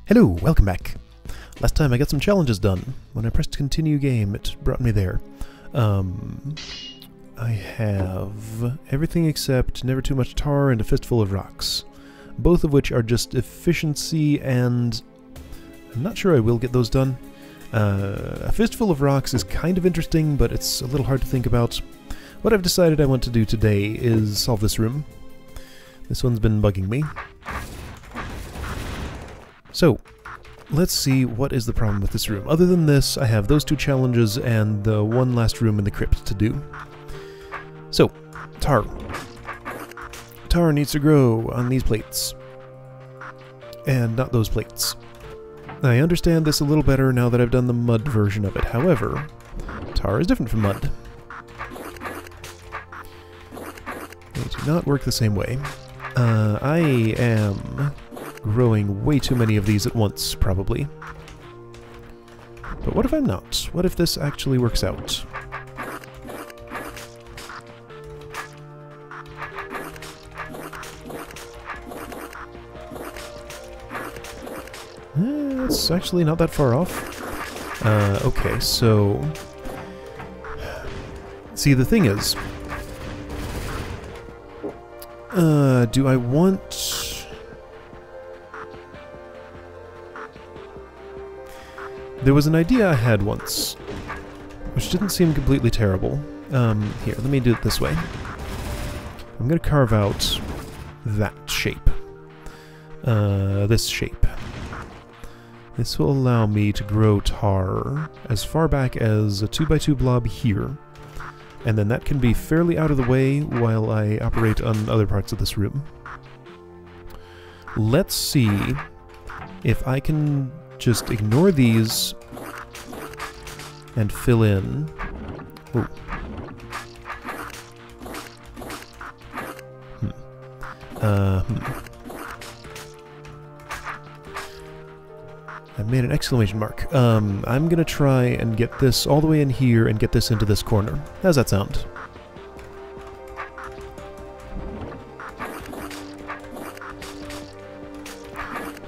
Hello, welcome back. Last time I got some challenges done. When I pressed continue game, it brought me there. I have everything except never too much tar and a fistful of rocks. Both of which are just efficiency, and I'm not sure I will get those done. A fistful of rocks is kind of interesting, but it's a little hard to think about. What I've decided I want to do today is solve this room. This one's been bugging me. So, let's see what is the problem with this room. Other than this, I have those two challenges and the one last room in the crypt to do. So, tar. Tar needs to grow on these plates. And not those plates. I understand this a little better now that I've done the mud version of it. However, tar is different from mud. They do not work the same way. I am growing way too many of these at once, probably. But what if I'm not? What if this actually works out? It's actually not that far off. Okay, so... See, the thing is... do I want... There was an idea I had once, which didn't seem completely terrible. Here, let me do it this way. I'm going to carve out that shape. This shape. This will allow me to grow tar as far back as a 2x2 blob here, and then that can be fairly out of the way while I operate on other parts of this room. Let's see if I can just ignore these and fill in. Ooh. I made an exclamation mark. I'm gonna try and get this all the way in here and get this into this corner. How's that sound?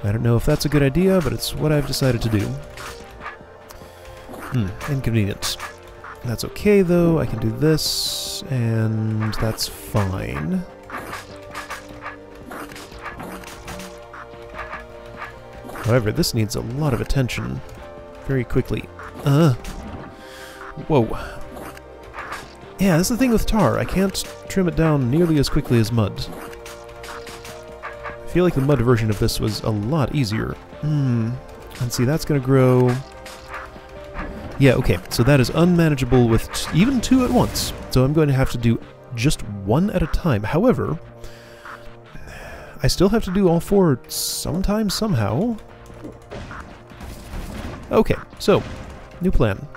I don't know if that's a good idea, but it's what I've decided to do. Inconvenient. That's okay, though. I can do this, and that's fine. However, this needs a lot of attention very quickly. Whoa. Yeah, that's the thing with tar. I can't trim it down nearly as quickly as mud. I feel like the mud version of this was a lot easier. And see, that's going to grow... Yeah, okay, so that is unmanageable with even two at once. So I'm going to have to do just one at a time. However, I still have to do all four sometime, somehow. Okay, so, new plan.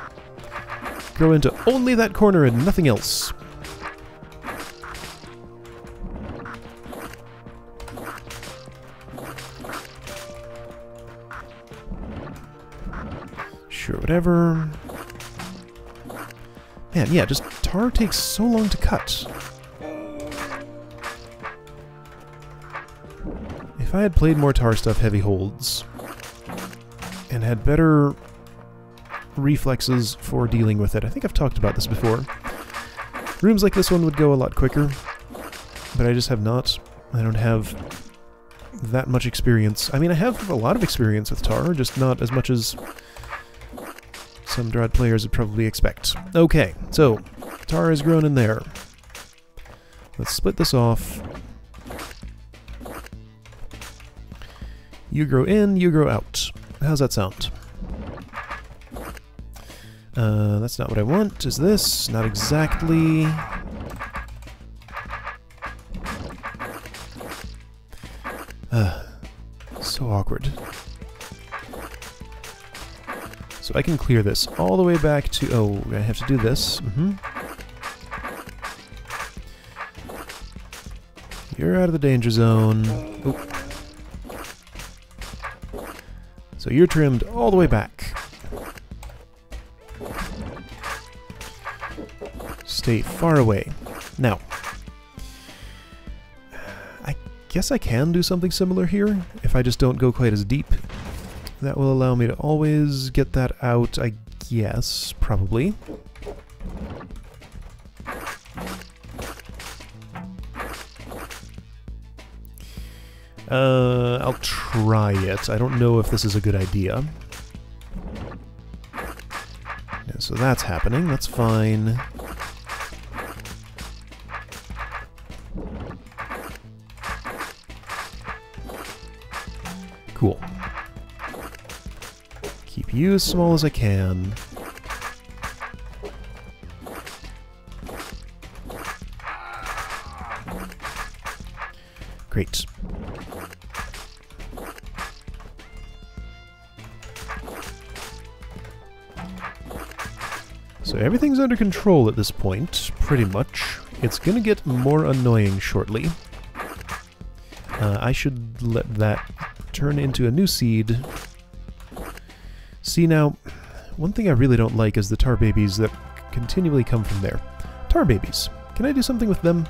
Grow into only that corner and nothing else. Sure, whatever. Man, yeah, just tar takes so long to cut. If I had played more tar stuff heavy holds, and had better reflexes for dealing with it, I think I've talked about this before, rooms like this one would go a lot quicker, but I just have not. I don't have that much experience. I mean, I have a lot of experience with tar, just not as much as some DROD players would probably expect. Okay, so, tar is grown in there. Let's split this off. You grow in, you grow out. How's that sound? That's not what I want. Is this? Not exactly. So awkward. So I can clear this all the way back to... Oh, I have to do this. You're out of the danger zone. Oop. So you're trimmed all the way back. Stay far away. Now, I guess I can do something similar here, if I just don't go quite as deep. That will allow me to always get that out, I guess, probably. I'll try it. I don't know if this is a good idea. Yeah, so that's happening. That's fine. Cool. Keep you as small as I can. Great. So everything's under control at this point, pretty much. It's gonna get more annoying shortly. I should let that turn into a new seed. See now, one thing I really don't like is the tar babies that continually come from there. Tar babies. Can I do something with them?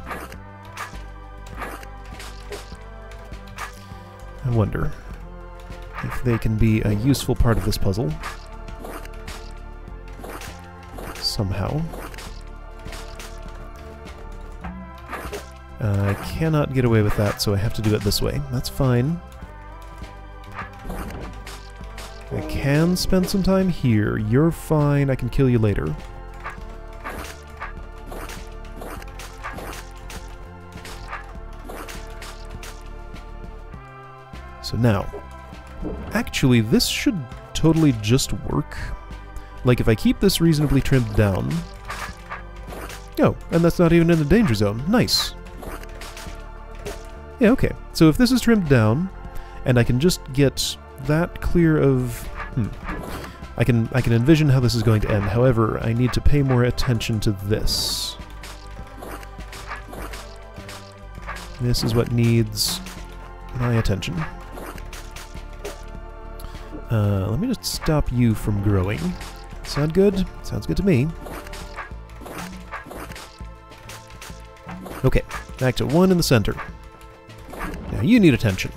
I wonder if they can be a useful part of this puzzle. Somehow. I cannot get away with that, so I have to do it this way. That's fine. I can spend some time here. You're fine. I can kill you later. So now, actually, this should totally just work. Like, if I keep this reasonably trimmed down... Oh, and that's not even in the danger zone. Nice. Yeah, okay. So if this is trimmed down, and I can just get that clear of... I can envision how this is going to end. However, I need to pay more attention to this. This is what needs my attention. Let me just stop you from growing. Sound good? Sounds good to me. Okay, back to one in the center. Now you need attention.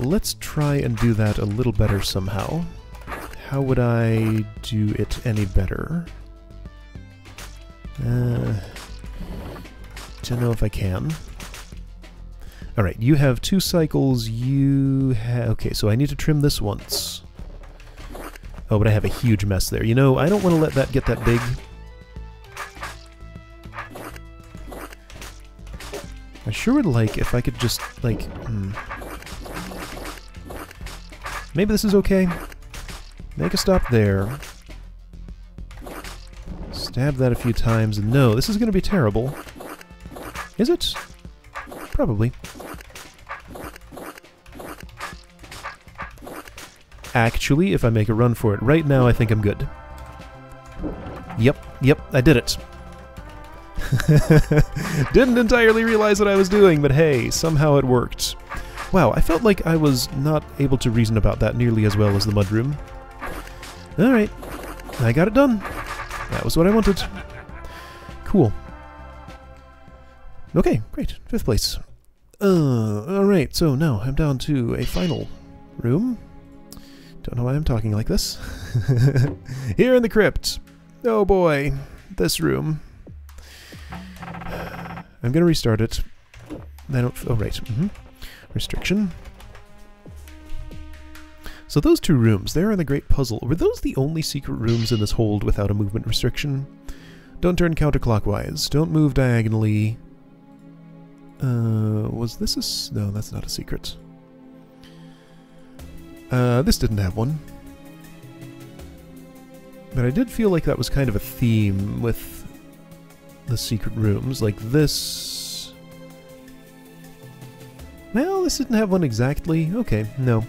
Let's try and do that a little better somehow. How would I do it any better? Don't know if I can. Alright, you have 2 cycles, you have... Okay, so I need to trim this once. Oh, but I have a huge mess there. You know, I don't want to let that get that big. I sure would like if I could just, like... Maybe this is okay. Make a stop there. Stab that a few times, and no, this is going to be terrible. Is it? Probably. Actually, if I make a run for it right now, I think I'm good. Yep, I did it. Didn't entirely realize what I was doing, but hey, somehow it worked. Wow, I felt like I was not able to reason about that nearly as well as the mudroom. Alright, I got it done. That was what I wanted. Cool. Okay, great. 5th place. Alright, so now I'm down to a final room. Don't know why I'm talking like this. Here in the crypt. Oh boy, this room. I'm gonna restart it. I don't... Oh, right. Restriction. So those 2 rooms, there in the Great Puzzle, were those the only secret rooms in this hold without a movement restriction? Don't turn counterclockwise. Don't move diagonally. Was this a... No, that's not a secret. This didn't have one. But I did feel like that was kind of a theme with the secret rooms. Like this... Well, this didn't have one exactly. Okay, no.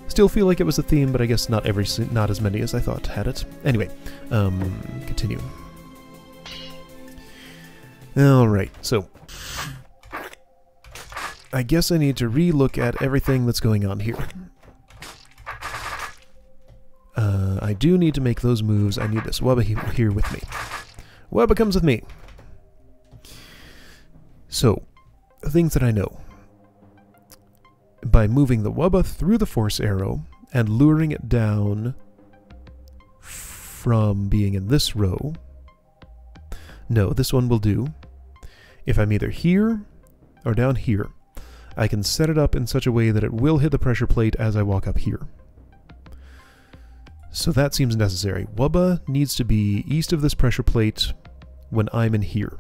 Still feel like it was a theme, but I guess not as many as I thought had it. Anyway, continue. Alright, so... I guess I need to re-look at everything that's going on here. I do need to make those moves. I need this Wubba here with me. Wubba comes with me. So, things that I know. By moving the Wubba through the force arrow and luring it down from being in this row. No, this one will do. If I'm either here or down here, I can set it up in such a way that it will hit the pressure plate as I walk up here. So that seems necessary. Wubba needs to be east of this pressure plate when I'm in here.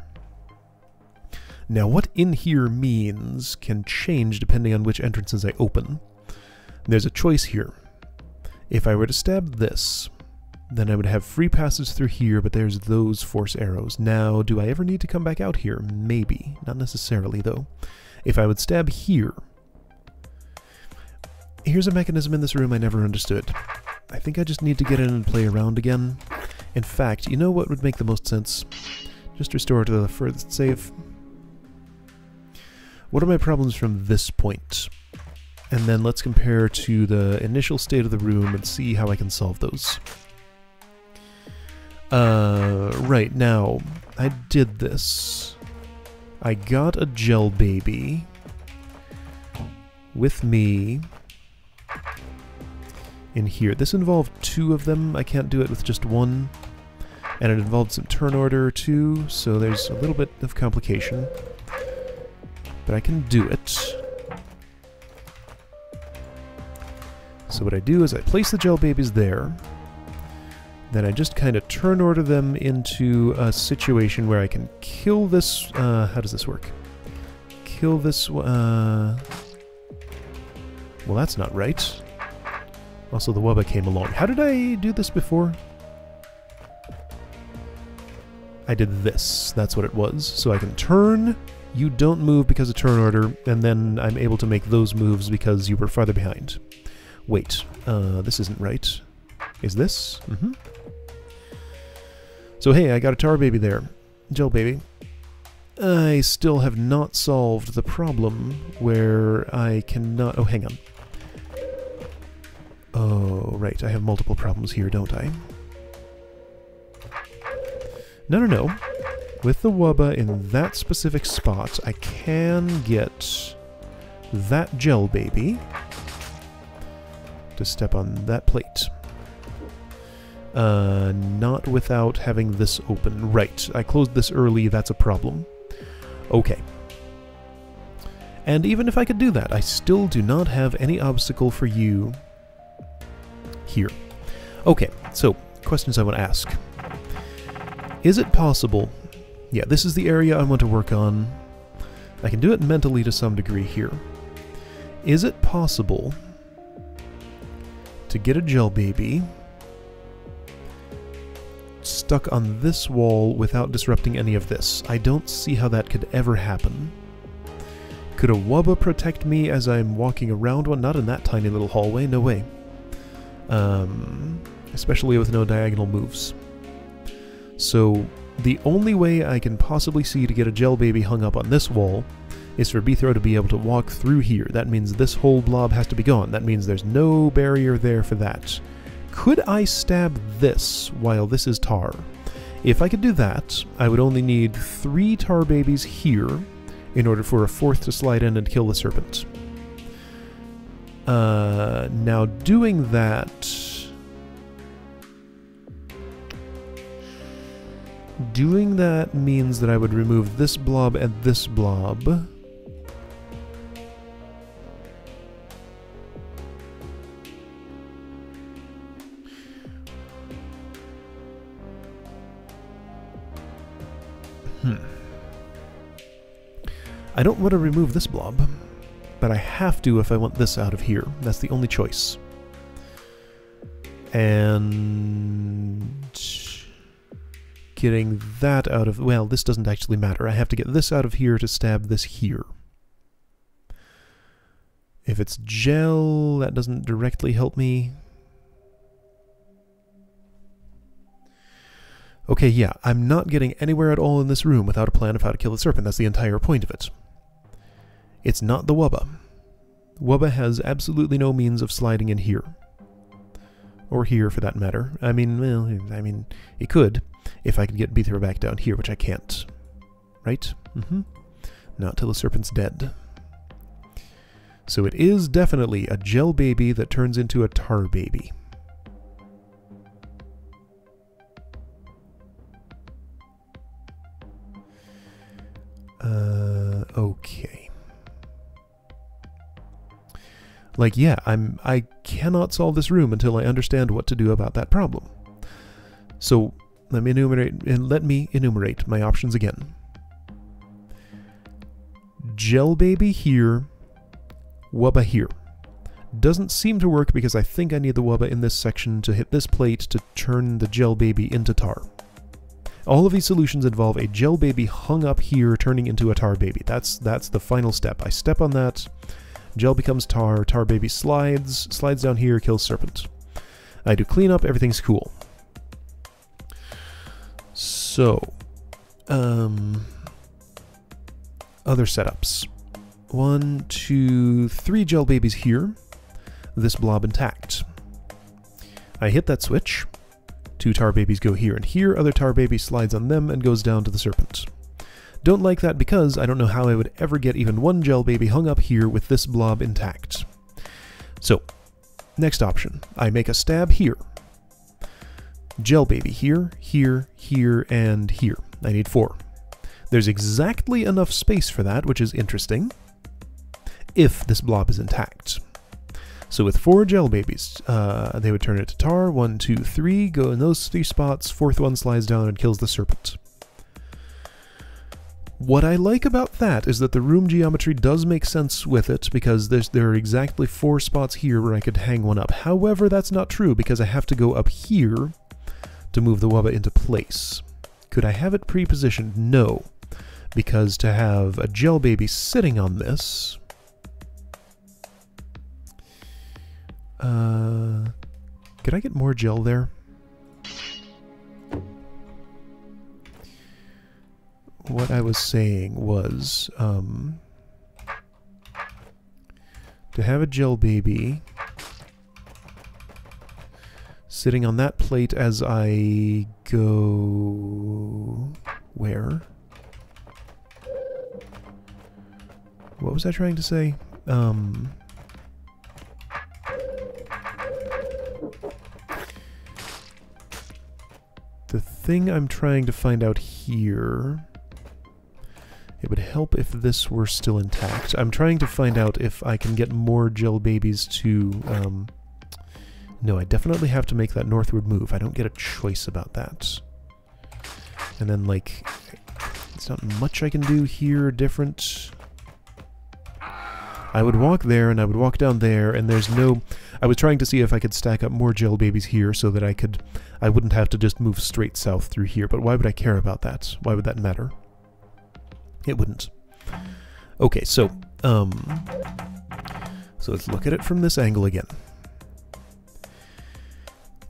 Now what in here means can change depending on which entrances I open. There's a choice here. If I were to stab this, then I would have free passage through here, but there's those force arrows. Now, do I ever need to come back out here? Maybe. Not necessarily, though. If I would stab here... Here's a mechanism in this room I never understood. I think I just need to get in and play around again. In fact, you know what would make the most sense? Just restore to the furthest save. What are my problems from this point? And then let's compare to the initial state of the room and see how I can solve those. Right, now, I did this. I got a gel baby with me in here. This involved 2 of them. I can't do it with just 1. And it involved some turn order too, so there's a little bit of complication. But I can do it. So what I do is I place the gel babies there. Then I just kind of turn order them into a situation where I can kill this... how does this work? Kill this... well, that's not right. Also, the Wubba came along. How did I do this before? I did this. That's what it was. So I can turn, you don't move because of turn order, and then I'm able to make those moves because you were farther behind. Wait, this isn't right. Is this? Mm-hmm. So hey, I got a tar baby there. Gel baby. I still have not solved the problem where I cannot... Oh, hang on. Oh, right, I have multiple problems here, don't I? No. With the Wubba in that specific spot, I can get that gel baby to step on that plate. Not without having this open. Right, I closed this early, that's a problem. Okay. And even if I could do that, I still do not have any obstacle for you here. Okay, so, questions I want to ask. Is it possible... Yeah, this is the area I want to work on. I can do it mentally to some degree here. Is it possible to get a gel baby stuck on this wall without disrupting any of this? I don't see how that could ever happen. Could a Wubba protect me as I'm walking around one? Not in that tiny little hallway, no way. Especially with no diagonal moves. So, the only way I can possibly see to get a gel baby hung up on this wall is for B-Throw to be able to walk through here. That means this whole blob has to be gone. That means there's no barrier there for that. Could I stab this while this is tar? If I could do that, I would only need 3 tar babies here in order for a 4th to slide in and kill the serpent. Now doing that... Doing that means that I would remove this blob and this blob. I don't want to remove this blob, but I have to if I want this out of here. That's the only choice. And... getting that out of... well, this doesn't actually matter. I have to get this out of here to stab this here. If it's gel, that doesn't directly help me. Okay, yeah, I'm not getting anywhere at all in this room without a plan of how to kill the serpent. That's the entire point of it. It's not the Wubba. Wubba has absolutely no means of sliding in here. or here for that matter. I mean, well, it could, if I could get Beether back down here, which I can't. Right? Not till the serpent's dead. So it is definitely a gel baby that turns into a tar baby. Okay. Like, yeah, I cannot solve this room until I understand what to do about that problem. So let me enumerate my options again. Gel baby here, Wubba here. Doesn't seem to work because I think I need the Wubba in this section to hit this plate to turn the gel baby into tar. All of these solutions involve a gel baby hung up here turning into a tar baby. That's the final step. I step on that, gel becomes tar, tar baby slides down here, kills serpent. I do cleanup, everything's cool. So, other setups. 1, 2, 3 gel babies here. This blob intact. I hit that switch. 2 tar babies go here and here. Other tar baby slides on them and goes down to the serpent. Don't like that because I don't know how I would ever get even 1 gel baby hung up here with this blob intact. So, next option. I make a stab here. Gel baby here, here, here, and here. I need 4. There's exactly enough space for that, which is interesting, if this blob is intact. So with 4 gel babies, they would turn it to tar. 1, 2, 3, go in those 3 spots. 4th one slides down and kills the serpent. What I like about that is that the room geometry does make sense with it, because there are exactly 4 spots here where I could hang one up. However, that's not true, because I have to go up here to move the Wubba into place. Could I have it pre-positioned? No. Because to have a gel baby sitting on this... could I get more gel there? What I was saying was, to have a gel baby sitting on that plate as I go... where? What was I trying to say? The thing I'm trying to find out here... It would help if this were still intact. I'm trying to find out if I can get more gel babies to... No, I definitely have to make that northward move. I don't get a choice about that. And then, like... There's not much I can do here different. I would walk there, and I would walk down there, and there's no... I was trying to see if I could stack up more gel babies here so that I wouldn't have to just move straight south through here. But why would I care about that? Why would that matter? It wouldn't. Okay, so let's look at it from this angle again.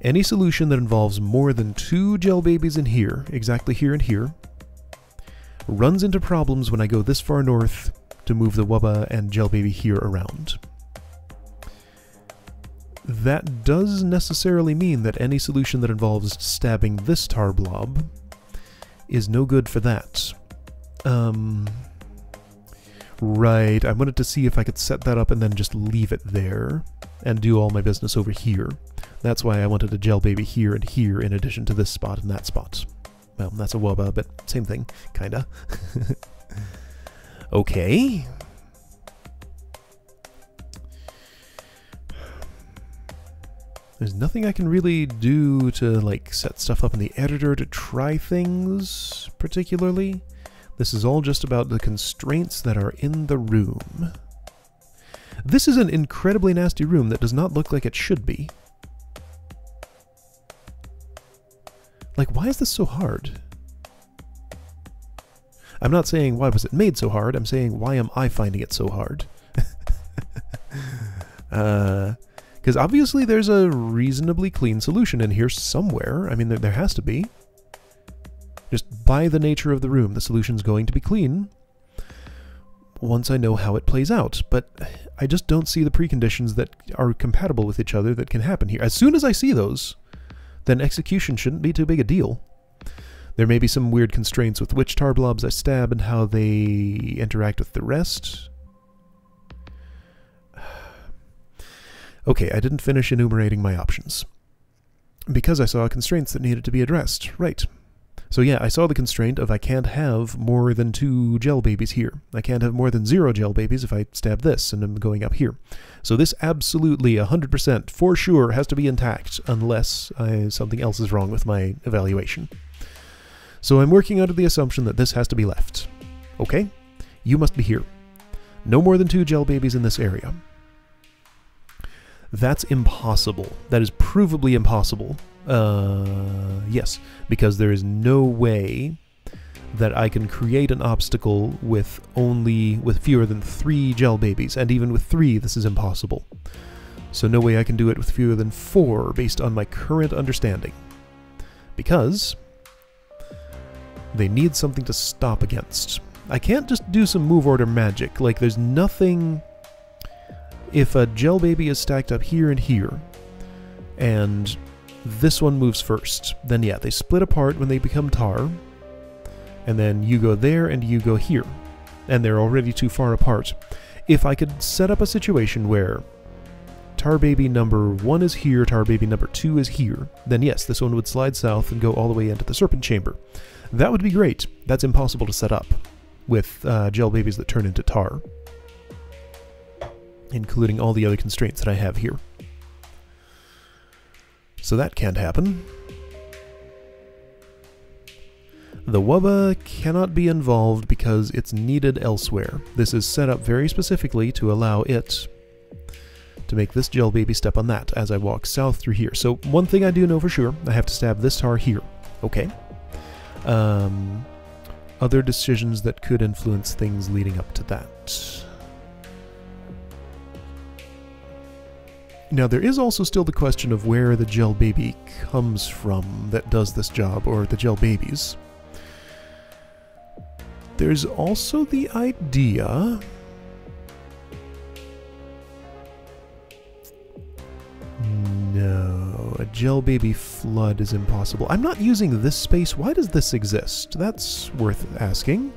Any solution that involves more than 2 gel babies in here, exactly here and here, runs into problems when I go this far north to move the Wubba and gel baby here around. That does necessarily mean that any solution that involves stabbing this tar blob is no good for that. Right, I wanted to see if I could set that up and then just leave it there and do all my business over here. That's why I wanted a gel baby here and here in addition to this spot and that spot. Well, that's a Wubba, but same thing, kinda. Okay. There's nothing I can really do to, like, set stuff up in the editor to try things, particularly. This is all just about the constraints that are in the room. This is an incredibly nasty room that does not look like it should be. Like, why is this so hard? I'm not saying why was it made so hard, I'm saying why am I finding it so hard? Because obviously there's a reasonably clean solution in here somewhere. I mean, there has to be. Just by the nature of the room, the solution's going to be clean. once I know how it plays out, but I just don't see the preconditions that are compatible with each other that can happen here. As soon as I see those, then execution shouldn't be too big a deal. There may be some weird constraints with which tar blobs I stab and how they interact with the rest. Okay, I didn't finish enumerating my options, because I saw constraints that needed to be addressed. Right. So yeah, I saw the constraint of I can't have more than 2 gel babies here. I can't have more than 0 gel babies if I stab this and I'm going up here. So this absolutely, 100%, for sure, has to be intact, unless something else is wrong with my evaluation. So I'm working under the assumption that this has to be left. Okay? You must be here. No more than 2 gel babies in this area. That's impossible. That is provably impossible. Yes, because there is no way that I can create an obstacle with fewer than 3 gel babies, and even with 3 this is impossible. So no way I can do it with fewer than 4 based on my current understanding. Because they need something to stop against. I can't just do some move order magic, like there's nothing... If a gel baby is stacked up here and here, and this one moves first, then yeah, they split apart when they become tar, and then you go there and you go here, and they're already too far apart. If I could set up a situation where tar baby number 1 is here, tar baby number 2 is here, then yes, this one would slide south and go all the way into the serpent chamber. That would be great. That's impossible to set up with gel babies that turn into tar, including all the other constraints that I have here. So that can't happen. The wubba cannot be involved because it's needed elsewhere. This is set up very specifically to allow it to make this gel baby step on that as I walk south through here. So one thing I do know for sure, I have to stab this tar here. Okay. Other decisions that could influence things leading up to that. Now, there is also still the question of where the gel baby comes from that does this job, or the gel babies. There's also the idea... No, a gel baby flood is impossible. I'm not using this space. Why does this exist? That's worth asking.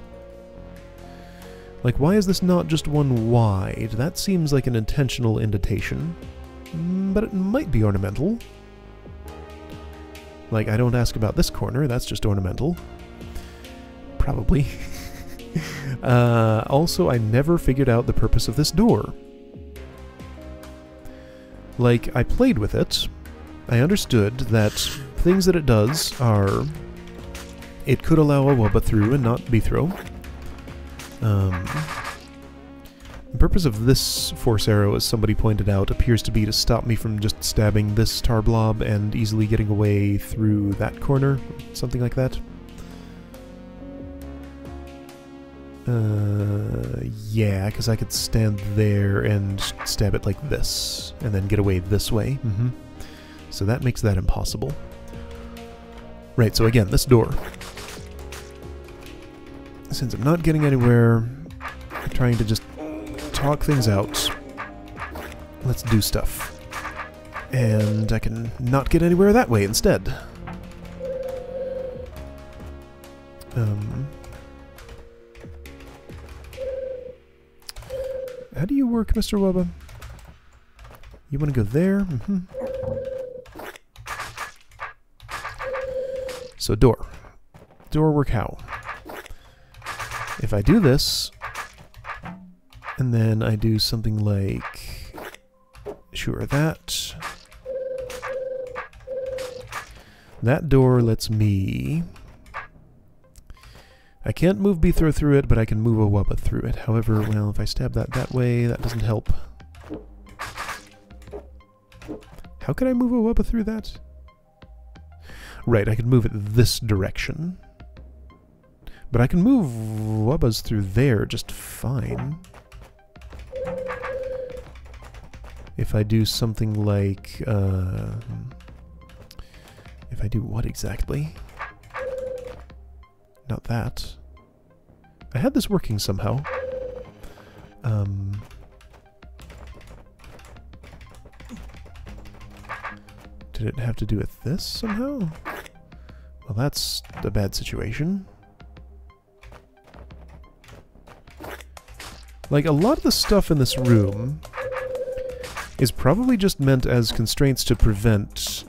Like, why is this not just one wide? That seems like an intentional indentation. But it might be ornamental. Like, I don't ask about this corner, that's just ornamental. Probably. Also, I never figured out the purpose of this door. Like, I played with it. I understood that things that it does are... It could allow a wubba through and not be throw. The purpose of this force arrow, as somebody pointed out, appears to be to stop me from just stabbing this tar blob and easily getting away through that corner, something like that. Yeah, because I could stand there and stab it like this, and then get away this way. So that makes that impossible. Right, so again, this door. Since I'm not getting anywhere, I'm trying to just talk things out. Let's do stuff. And I can not get anywhere that way instead. How do you work, Mr. Wubba? You want to go there? So door. Door work how? If I do this, and then I do something like, sure, that door lets me... I can't move B-throw through it, but I can move a wubba through it. However, well, if I stab that way, that doesn't help. How could I move a wubba through that? Right, I could move it this direction. But I can move wubbas through there just fine. If I do something like, if I do what exactly? Not that. I had this working somehow. Did it have to do with this somehow? Well, that's a bad situation. Like, a lot of the stuff in this room is probably just meant as constraints to prevent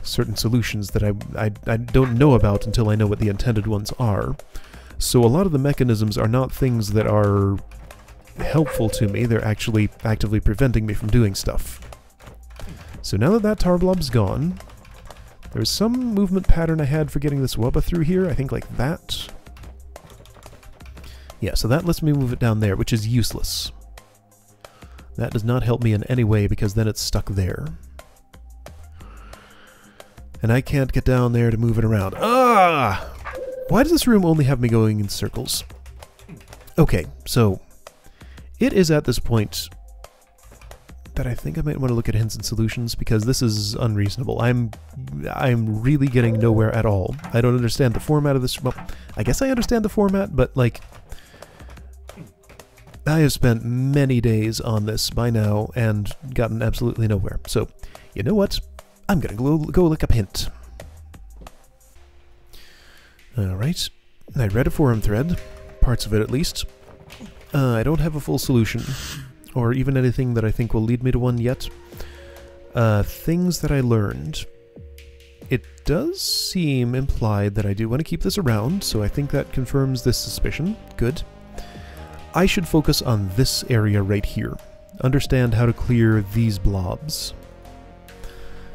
certain solutions that I don't know about until I know what the intended ones are. So a lot of the mechanisms are not things that are helpful to me, they're actually actively preventing me from doing stuff. So now that that tar blob's gone, there's some movement pattern I had for getting this wubba through here, I think like that. Yeah, so that lets me move it down there, which is useless. That does not help me in any way because then it's stuck there. And I can't get down there to move it around. Ah! Why does this room only have me going in circles? Okay, so it is at this point that I think I might want to look at hints and solutions because this is unreasonable. I'm really getting nowhere at all. I don't understand the format of this. Well, I guess I understand the format, but like I have spent many days on this by now and gotten absolutely nowhere. So, you know what? I'm gonna go look up hint. Alright. I read a forum thread. Parts of it at least. I don't have a full solution. Or even anything that I think will lead me to one yet. Things that I learned. It does seem implied that I do want to keep this around, so I think that confirms this suspicion. Good. I should focus on this area right here. Understand how to clear these blobs.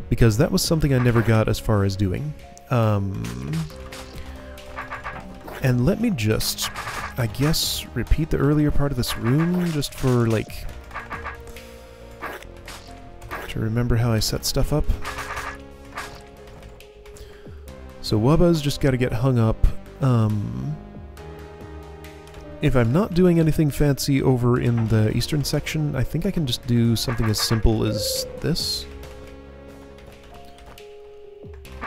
Because that was something I never got as far as doing. And let me just, I guess, repeat the earlier part of this room just for, like, to remember how I set stuff up. So Wubba's just got to get hung up. If I'm not doing anything fancy over in the eastern section, I think I can just do something as simple as this.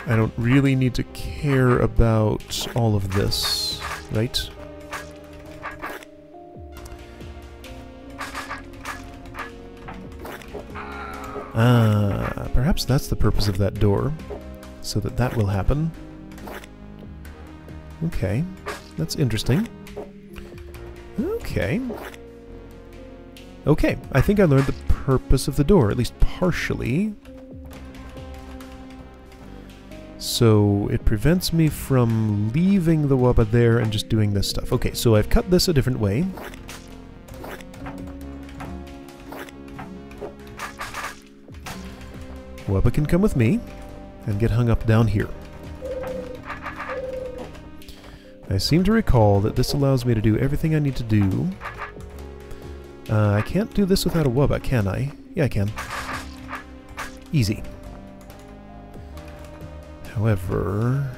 I don't really need to care about all of this, right? Perhaps that's the purpose of that door, so that that will happen. Okay, that's interesting. Okay. Okay, I think I learned the purpose of the door, at least partially. So it prevents me from leaving the Wubba there and just doing this stuff. Okay, so I've cut this a different way. Wubba can come with me and get hung up down here. I seem to recall that this allows me to do everything I need to do. I can't do this without a Wubba, can I? Yeah, I can. Easy. However...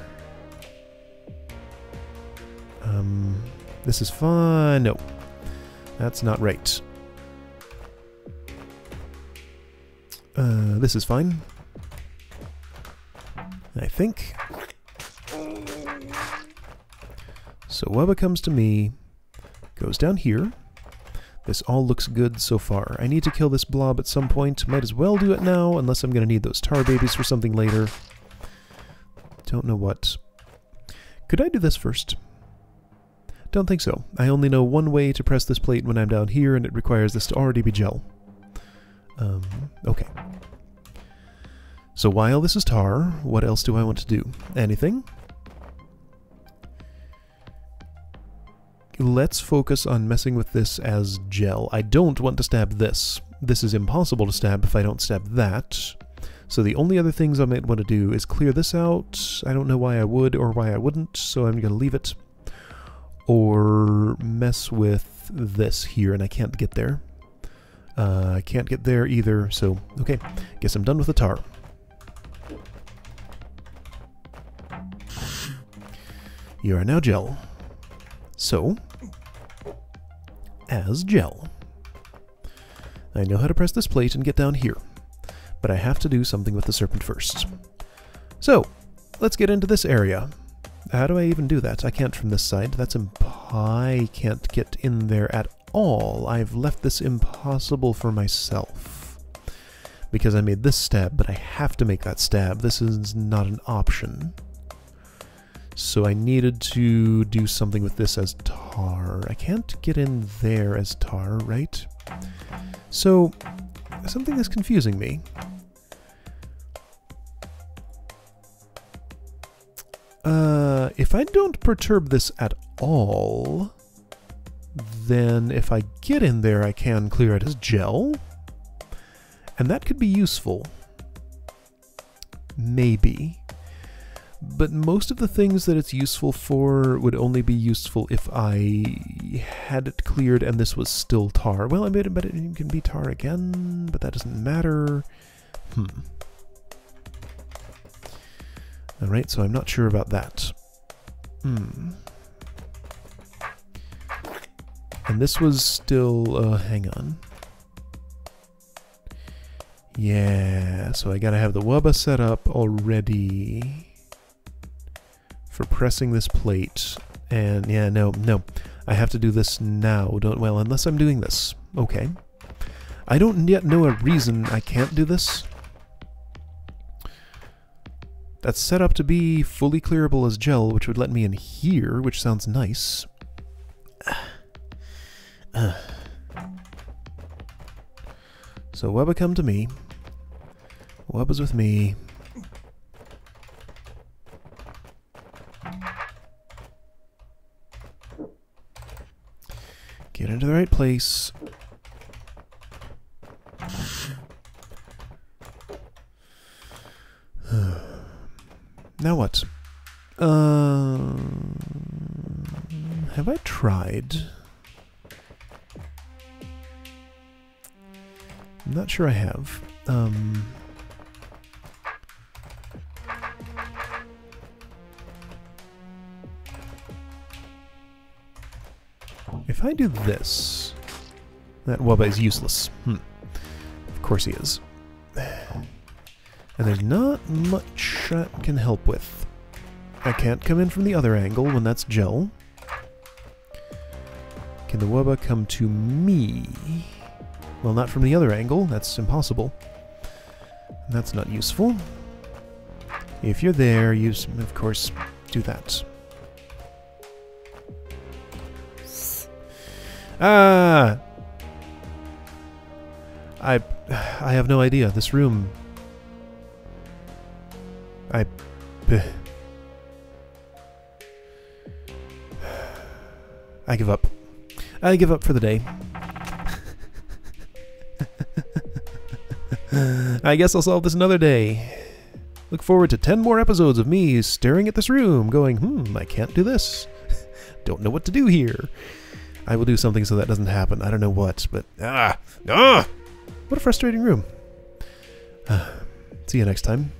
this is fine. No. That's not right. This is fine. I think. So Wubba comes to me, goes down here. This all looks good so far. I need to kill this blob at some point. Might as well do it now, unless I'm going to need those tar babies for something later. Don't know what. Could I do this first? Don't think so. I only know one way to press this plate when I'm down here, and it requires this to already be gel. Okay. So while this is tar, what else do I want to do? Anything? Let's focus on messing with this as gel. I don't want to stab this. This is impossible to stab if I don't stab that. So the only other things I might want to do is clear this out. I don't know why I would or why I wouldn't, so I'm going to leave it. Or mess with this here, and I can't get there. I can't get there either, so okay. Guess I'm done with the tar. You are now gel. So, as gel, I know how to press this plate and get down here, but I have to do something with the serpent first. So, let's get into this area. How do I even do that? I can't from this side. That's impossible. I can't get in there at all. I've left this impossible for myself. Because I made this stab, but I have to make that stab. This is not an option. So I needed to do something with this as tar. I can't get in there as tar, right? So, something is confusing me. If I don't perturb this at all, then if I get in there, I can clear it as gel. And that could be useful. Maybe. But most of the things that it's useful for would only be useful if I had it cleared and this was still tar. Well, I bet it can be tar again, but that doesn't matter. Alright, so I'm not sure about that. And this was still, hang on. Yeah, so I gotta have the wubba set up already for pressing this plate. And yeah, no, I have to do this now. Well, unless I'm doing this. Okay. I don't yet know a reason I can't do this. That's set up to be fully clearable as gel, which would let me in here, which sounds nice. So Webba come to me. Webba's with me. Get into the right place. Now what? Have I tried? I'm not sure I have. If I do this, that wubba is useless. Of course he is. And there's not much that can help with. I can't come in from the other angle when that's gel. Can the wubba come to me? Well, not from the other angle. That's impossible. That's not useful. If you're there, you, of course, do that. Ah! I have no idea. This room... I give up. I give up for the day. I guess I'll solve this another day. Look forward to 10 more episodes of me staring at this room, going, I can't do this. Don't know what to do here. I will do something so that doesn't happen. I don't know what, but... What a frustrating room. See you next time.